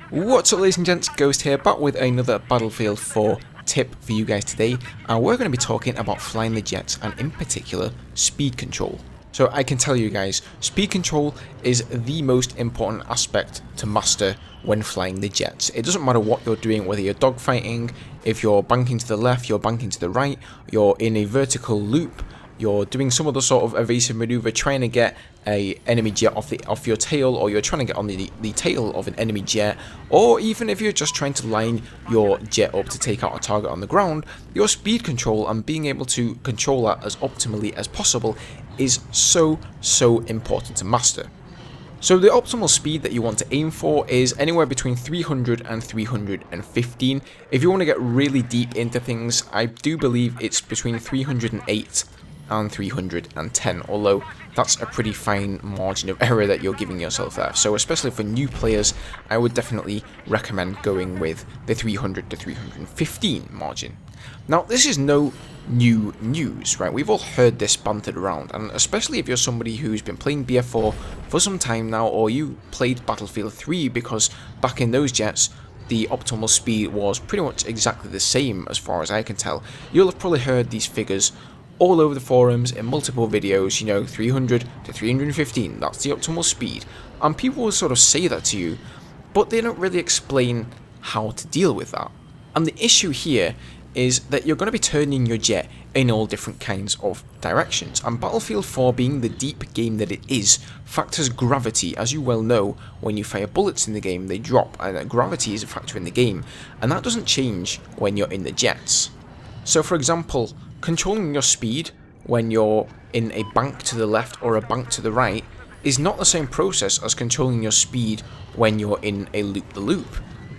What's up, ladies and gents, Ghost here, back with another Battlefield 4 tip for you guys today, and we're going to be talking about flying the jets, and in particular, speed control. So I can tell you guys, speed control is the most important aspect to master when flying the jets. It doesn't matter what you're doing, whether you're dogfighting, if you're banking to the left, you're banking to the right, you're in a vertical loop, you're doing some other sort of evasive maneuver, trying to get a enemy jet off your tail, or you're trying to get on the tail of an enemy jet, or even if you're just trying to line your jet up to take out a target on the ground, your speed control and being able to control that as optimally as possible is so important to master. So the optimal speed that you want to aim for is anywhere between 300 and 315. If you want to get really deep into things, I do believe it's between 308 and 310, although that's a pretty fine margin of error that you're giving yourself there. So especially for new players, I would definitely recommend going with the 300 to 315 margin. Now, this is no new news, right? We've all heard this bantered around, and especially if you're somebody who's been playing BF4 for some time now, or you played Battlefield 3, because back in those jets, the optimal speed was pretty much exactly the same as far as I can tell. You'll have probably heard these figures all over the forums in multiple videos, 300 to 315, that's the optimal speed. And people will sort of say that to you, but they don't really explain how to deal with that. And the issue here is that you're going to be turning your jet in all different kinds of directions. And Battlefield 4, being the deep game that it is, factors gravity. As you well know, when you fire bullets in the game, they drop, and gravity is a factor in the game. And that doesn't change when you're in the jets. So for example, controlling your speed when you're in a bank to the left or a bank to the right is not the same process as controlling your speed when you're in a loop-the-loop.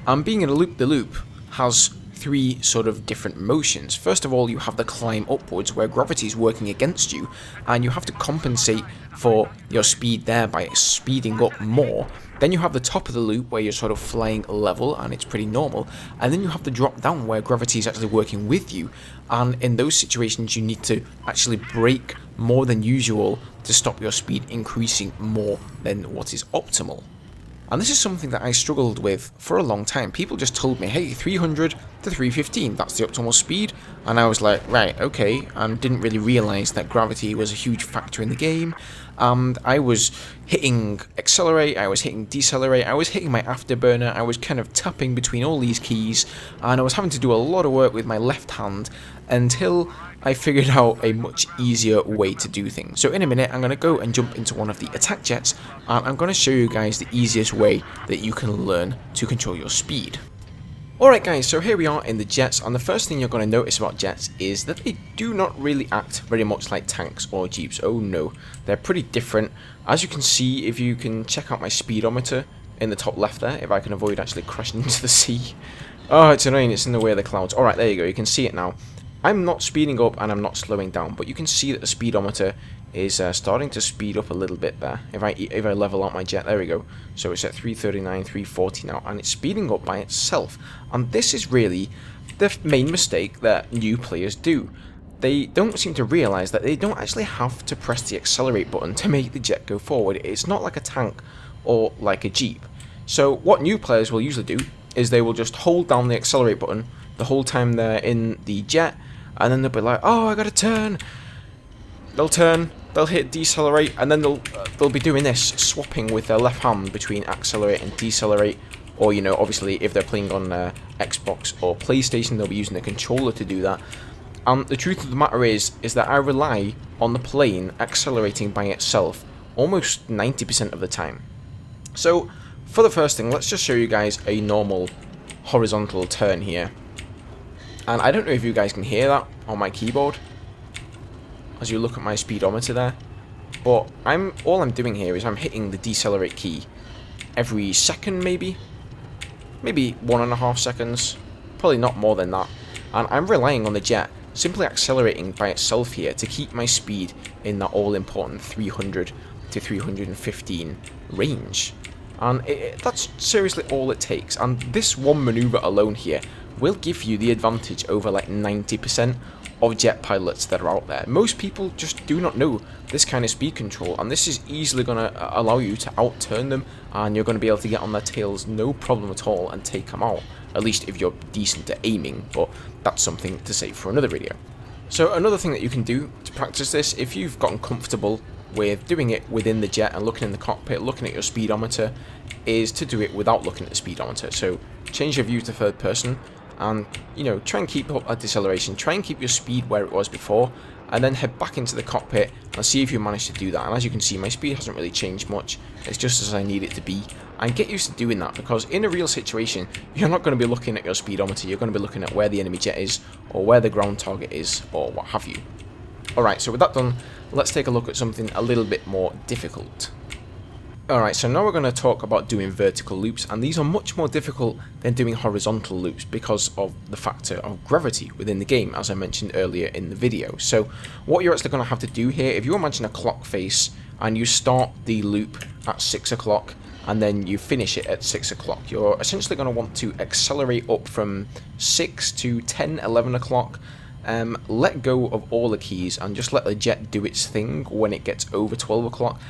And being in a loop-the-loop has three sort of different motions. First of all, you have the climb upwards where gravity is working against you, and you have to compensate for your speed there by speeding up more. Then you have the top of the loop where you're sort of flying level and it's pretty normal, and then you have the drop down where gravity is actually working with you, and in those situations you need to actually brake more than usual to stop your speed increasing more than what is optimal. And this is something that I struggled with for a long time. People just told me, hey, 300 to 315, that's the optimal speed. And I was like, right, okay, and didn't really realise that gravity was a huge factor in the game. And I was hitting accelerate, I was hitting decelerate, I was hitting my afterburner, I was kind of tapping between all these keys, and I was having to do a lot of work with my left hand until I figured out a much easier way to do things. So in a minute, I'm going to go and jump into one of the attack jets, and I'm going to show you guys the easiest way that you can learn to control your speed. Alright guys, so here we are in the jets, and the first thing you're going to notice about jets is that they do not really act very much like tanks or jeeps. Oh no, they're pretty different. As you can see, if you can check out my speedometer in the top left there, if I can avoid actually crashing into the sea. Oh, it's annoying, it's in the way of the clouds. Alright, there you go, you can see it now. I'm not speeding up and I'm not slowing down, but you can see that the speedometer is starting to speed up a little bit there. If I level out my jet, there we go. So it's at 339, 340 now, and it's speeding up by itself. And this is really the main mistake that new players do. They don't seem to realise that they don't actually have to press the accelerate button to make the jet go forward. It's not like a tank or like a jeep. So what new players will usually do is they will just hold down the accelerate button the whole time they're in the jet, and then they'll be like, oh, I gotta turn. They'll turn, they'll hit decelerate, and then they'll be doing this, swapping with their left hand between accelerate and decelerate. Or, obviously if they're playing on Xbox or PlayStation, they'll be using the controller to do that. And the truth of the matter is that I rely on the plane accelerating by itself almost 90% of the time. So for the first thing, let's just show you guys a normal horizontal turn here. And I don't know if you guys can hear that on my keyboard as you look at my speedometer there, but all I'm doing here is I'm hitting the decelerate key every second, maybe 1.5 seconds, probably not more than that, and I'm relying on the jet simply accelerating by itself here to keep my speed in that all-important 300 to 315 range. And that's seriously all it takes, and this one maneuver alone here will give you the advantage over like 90% of jet pilots that are out there. Most people just do not know this kind of speed control, and this is easily going to allow you to outturn them, and you're going to be able to get on their tails no problem at all and take them out, at least if you're decent at aiming, but that's something to save for another video. So another thing that you can do to practice this, if you've gotten comfortable with doing it within the jet and looking in the cockpit, looking at your speedometer, is to do it without looking at the speedometer. So change your view to third person, and try and keep up a deceleration, try and keep your speed where it was before, and then head back into the cockpit and see if you manage to do that. And as you can see, my speed hasn't really changed much, it's just as I need it to be. And get used to doing that, because in a real situation you're not going to be looking at your speedometer, you're going to be looking at where the enemy jet is, or where the ground target is, or what have you. Alright, so with that done, let's take a look at something a little bit more difficult. Alright, so now we're going to talk about doing vertical loops, and these are much more difficult than doing horizontal loops because of the factor of gravity within the game, as I mentioned earlier in the video. So what you're actually going to have to do here, if you imagine a clock face and you start the loop at 6 o'clock and then you finish it at 6 o'clock, you're essentially going to want to accelerate up from 6 to 10, 11 o'clock. Let go of all the keys and just let the jet do its thing when it gets over 12 o'clock.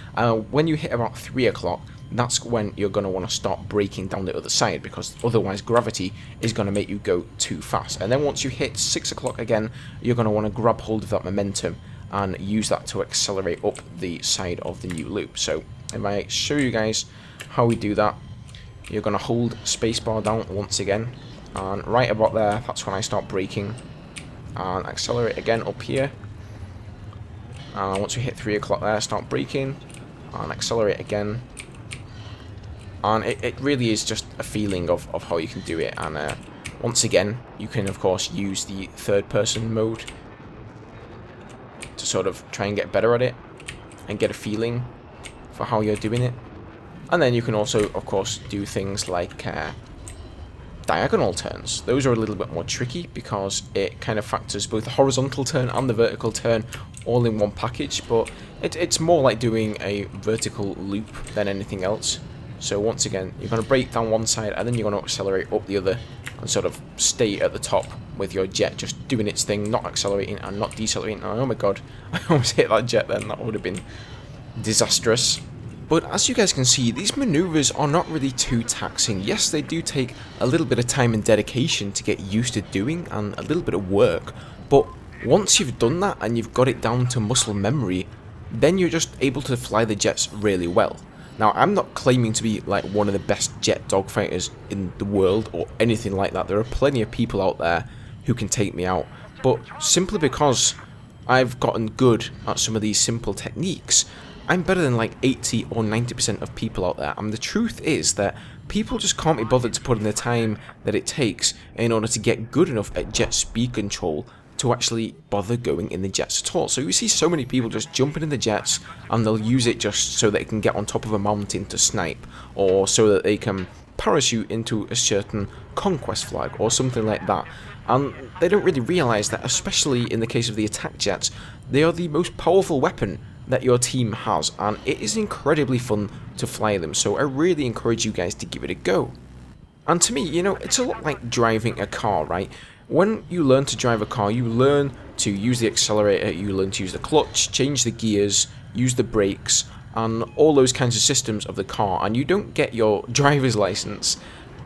When you hit about 3 o'clock, that's when you're going to want to start braking down the other side, because otherwise gravity is going to make you go too fast. And then once you hit 6 o'clock again, you're going to want to grab hold of that momentum and use that to accelerate up the side of the new loop. So if I show you guys how we do that, you're going to hold spacebar down once again, and right about there, that's when I start braking. And accelerate again up here, and once you hit 3 o'clock there, start braking and accelerate again. And it really is just a feeling of how you can do it. And once again, you can of course use the third person mode to sort of try and get better at it and get a feeling for how you're doing it. And then you can also of course do things like diagonal turns. Those are a little bit more tricky because it kind of factors both the horizontal turn and the vertical turn all in one package, but it's more like doing a vertical loop than anything else. So once again, you're going to brake down one side and then you're going to accelerate up the other and sort of stay at the top with your jet just doing its thing, not accelerating and not decelerating. Oh my god, I almost hit that jet then, that would have been disastrous. But as you guys can see, these maneuvers are not really too taxing. Yes, they do take a little bit of time and dedication to get used to doing, and a little bit of work, but once you've done that and you've got it down to muscle memory, then you're just able to fly the jets really well. Now, I'm not claiming to be like one of the best jet dogfighters in the world or anything like that. There are plenty of people out there who can take me out, but simply because I've gotten good at some of these simple techniques, I'm better than like 80 or 90% of people out there. And the truth is that people just can't be bothered to put in the time that it takes in order to get good enough at jet speed control to actually bother going in the jets at all. So you see so many people just jumping in the jets and they'll use it just so they can get on top of a mountain to snipe, or so that they can parachute into a certain conquest flag or something like that. And they don't really realise that, especially in the case of the attack jets, they are the most powerful weapon that your team has, and it is incredibly fun to fly them, so I really encourage you guys to give it a go. And to me, it's a lot like driving a car, right? When you learn to drive a car, you learn to use the accelerator, you learn to use the clutch, change the gears, use the brakes, and all those kinds of systems of the car, and you don't get your driver's license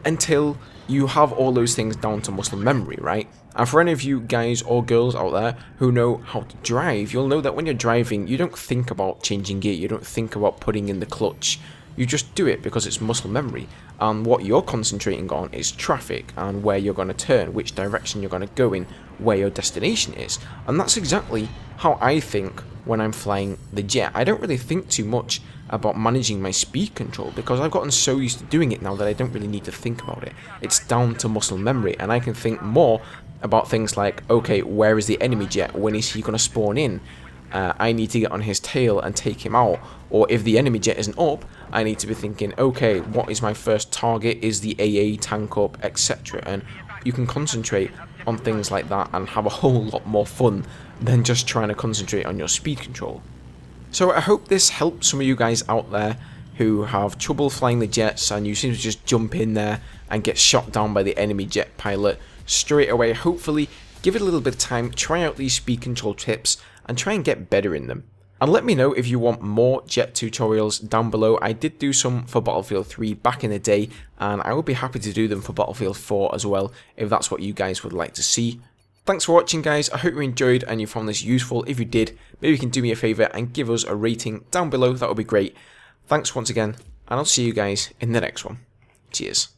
until you have all those things down to muscle memory, right? And for any of you guys or girls out there who know how to drive, you'll know that when you're driving, you don't think about changing gear, you don't think about putting in the clutch, you just do it because it's muscle memory. And what you're concentrating on is traffic and where you're going to turn, which direction you're going to go in, where your destination is. And that's exactly how I think when I'm flying the jet. I don't really think too much about managing my speed control because I've gotten so used to doing it now that I don't really need to think about it. It's down to muscle memory, and I can think more about things like, okay, where is the enemy jet? When is he going to spawn in? I need to get on his tail and take him out. Or if the enemy jet isn't up, I need to be thinking, okay, what is my first target? Is the AA tank up, etc. And you can concentrate on things like that and have a whole lot more fun than just trying to concentrate on your speed control. So I hope this helps some of you guys out there who have trouble flying the jets and you seem to just jump in there and get shot down by the enemy jet pilot straight away. Hopefully give it a little bit of time, try out these speed control tips, and try and get better in them. And let me know if you want more jet tutorials down below. I did do some for Battlefield 3 back in the day, and I would be happy to do them for Battlefield 4 as well, if that's what you guys would like to see. Thanks for watching, guys. I hope you enjoyed and you found this useful. If you did, maybe you can do me a favour and give us a rating down below. That would be great. Thanks once again, and I'll see you guys in the next one. Cheers.